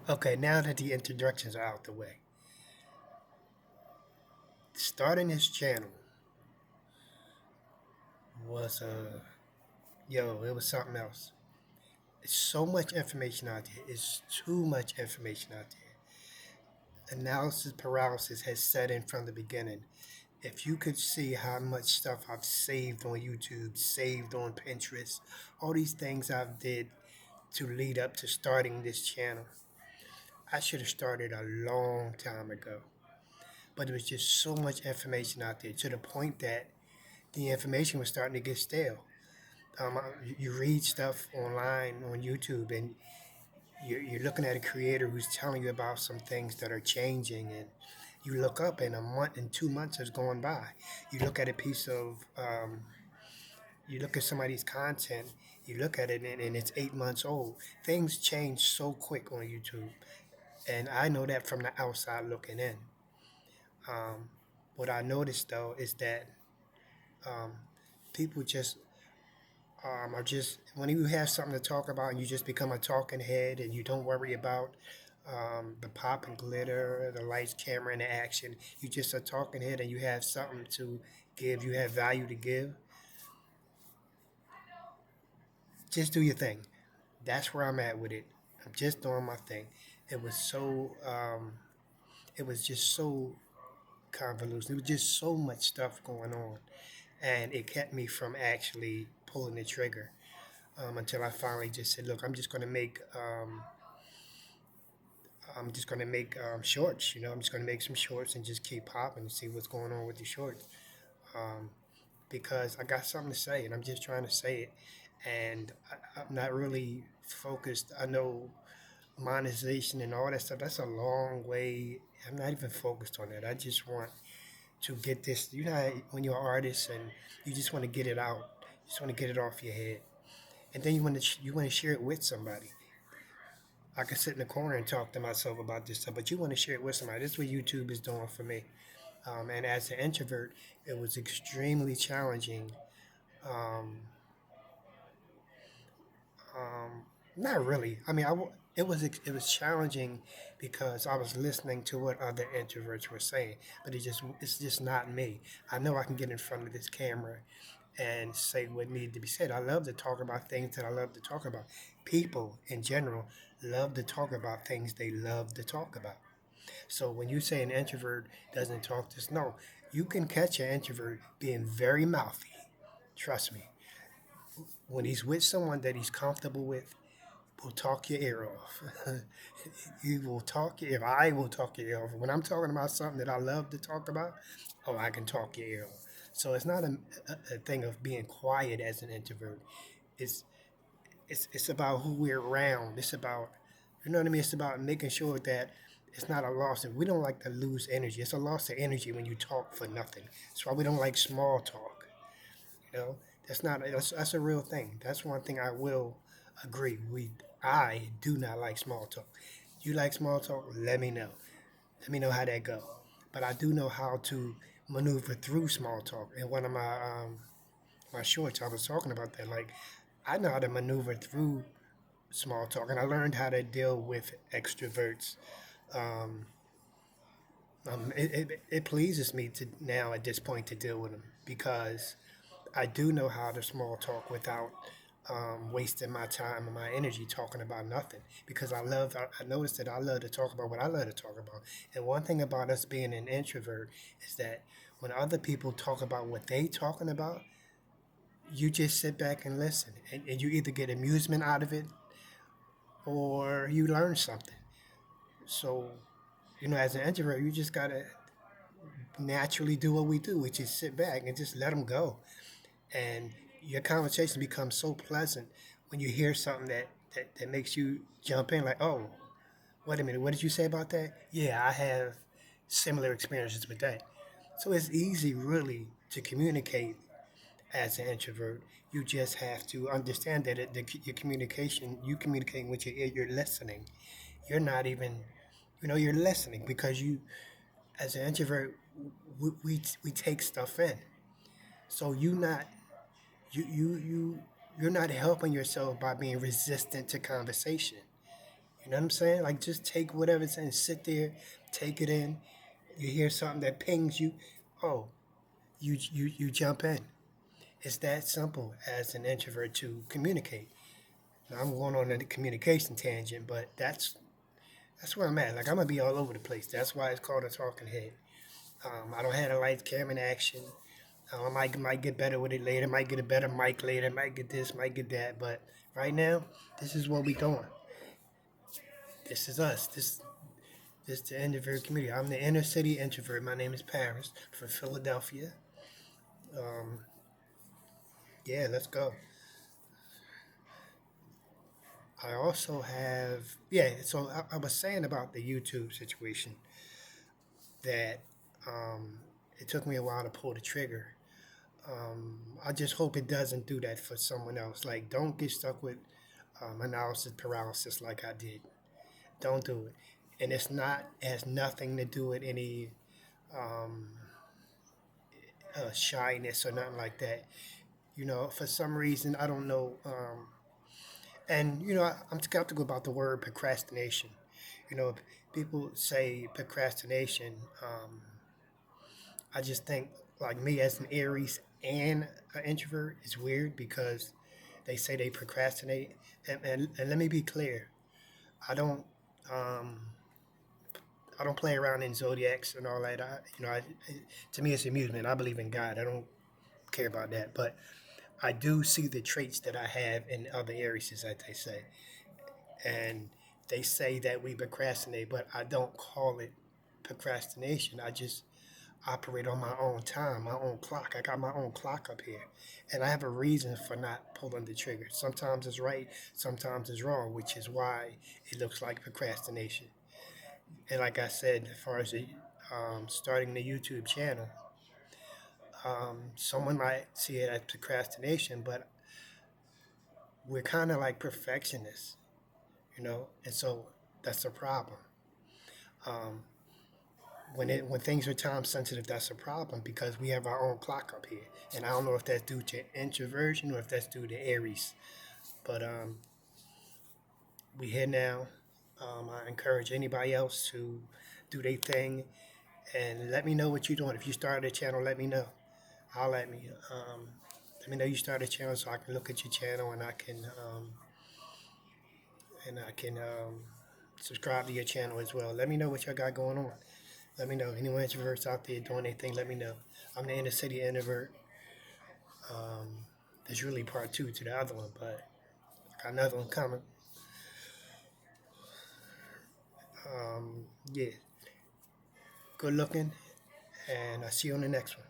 Okay, now that the introductions are out the way, starting this channel was it was something else. It's so much information out there. It's too much information out there. Analysis paralysis has set in from the beginning. If you could see how much stuff I've saved on YouTube, saved on Pinterest, all these things I've did to lead up to starting this channel, I should have started a long time ago. But there was just so much information out there to the point that the information was starting to get stale. You read stuff online on YouTube, and you're looking at a creator who's telling you about some things that are changing, and you look up, and a month and 2 months has gone by. You look at a piece of, you look at somebody's content, you look at it, and it's 8 months old. Things change so quick on YouTube, and I know that from the outside looking in. Um, what I noticed though is that um, people just are just when you have something to talk about and you just become a talking head and you don't worry about the pop and glitter, the lights, camera, and the action. You just a talking head and you have something to give. You have value to give. Just do your thing. That's where I'm at with it. I'm just doing my thing. It was so. It was just so convoluted. There was just so much stuff going on, and it kept me from actually pulling the trigger until I finally just said, "Look, I'm just gonna make shorts. I'm just gonna make some shorts and just keep popping and see what's going on with the shorts, um, because I got something to say and I'm just trying to say it, and I'm not really focused. I know monetization and all that stuff. That's a long way. I'm not even focused on that. I just want to get this. When you're an artist and you just want to get it out, you just want to get it off your head, and then you want to share it with somebody. I could sit in the corner and talk to myself about this stuff, but you want to share it with somebody. That's what YouTube is doing for me. And as an introvert, it was extremely challenging. Um, Not really. I mean, it was challenging because I was listening to what other introverts were saying, but it's just not me. I know I can get in front of this camera and say what needs to be said. I love to talk about things that I love to talk about. People in general love to talk about things they love to talk about. So when you say an introvert doesn't talk this, no, you can catch an introvert being very mouthy. Trust me. When he's with someone that he's comfortable with, will talk your ear off. You will talk your ear. I will talk your ear off. When I'm talking about something that I love to talk about, oh, I can talk your ear off. So it's not a thing of being quiet as an introvert. It's it's about who we're around. It's about, you know what I mean. It's about making sure that it's not a loss. And we don't like to lose energy. It's a loss of energy when you talk for nothing. That's why we don't like small talk. You know, that's a real thing. That's one thing I will agree. I do not like small talk. You like small talk? Let me know. Let me know how that go. But I do know how to maneuver through small talk. In one of my shorts, I was talking about that. Like, I know how to maneuver through small talk, and I learned how to deal with extroverts. Um, it pleases me to now at this point to deal with them because I do know how to small talk without wasting my time and my energy talking about nothing. Because I noticed that I love to talk about what I love to talk about. And one thing about us being an introvert is that when other people talk about what they talking about, you just sit back and listen, and you either get amusement out of it or you learn something. So, as an introvert, you just gotta naturally do what we do, which is sit back and just let them go. And your conversation becomes so pleasant when you hear something that makes you jump in, like, oh, wait a minute, what did you say about that? Yeah, I have similar experiences with that. So it's easy, really, to communicate as an introvert. You just have to understand that your communication, you communicating with your ear, you're listening. You're not even, you're listening because as an introvert, we take stuff in. So you you're not helping yourself by being resistant to conversation. You know what I'm saying? Like just take whatever's and sit there, take it in. You hear something that pings you, oh, you jump in. It's that simple as an introvert to communicate. Now, I'm going on a communication tangent, but that's where I'm at. Like I'm gonna be all over the place. That's why it's called a talking head. I don't have a light camera in action. I might get better with it later. Might get a better mic later. Might get this. Might get that. But right now, this is what we doing. This is us. This is the introvert community. I'm the inner city introvert. My name is Paris from Philadelphia. Um, yeah, let's go. I also have So I was saying about the YouTube situation that um, it took me a while to pull the trigger. I just hope it doesn't do that for someone else. Like, don't get stuck with analysis paralysis like I did. Don't do it. And it's not has nothing to do with any um, shyness or nothing like that. You know, for some reason, I don't know. And you know, I'm skeptical about the word procrastination. You know, people say procrastination. I just think, like me as an Aries and an introvert, it's weird because they say they procrastinate. And let me be clear, I don't. Um, I don't play around in zodiacs and all that. To me, it's amusement. I believe in God. I don't care about that. But I do see the traits that I have in other Aries, as they say. And they say that we procrastinate, but I don't call it procrastination. I just operate on my own time, my own clock. I got my own clock up here. And I have a reason for not pulling the trigger. Sometimes it's right, sometimes it's wrong, which is why it looks like procrastination. And like I said, as far as starting the YouTube channel, someone might see it as procrastination, but we're kind of like perfectionists, you know, and so that's a problem. Um, when things are time sensitive, that's a problem because we have our own clock up here, and I don't know if that's due to introversion or if that's due to Aries, but we here now. I encourage anybody else to do their thing and let me know what you're doing. If you started a channel, let me know. Holler at me. Let me know you started a channel so I can look at your channel and I can subscribe to your channel as well. Let me know what y'all got going on. Let me know. Anyone introverts out there doing anything, let me know. I'm the inner city introvert. There's really part two to the other one, but I got another one coming. Yeah, good looking, and I'll see you on the next one.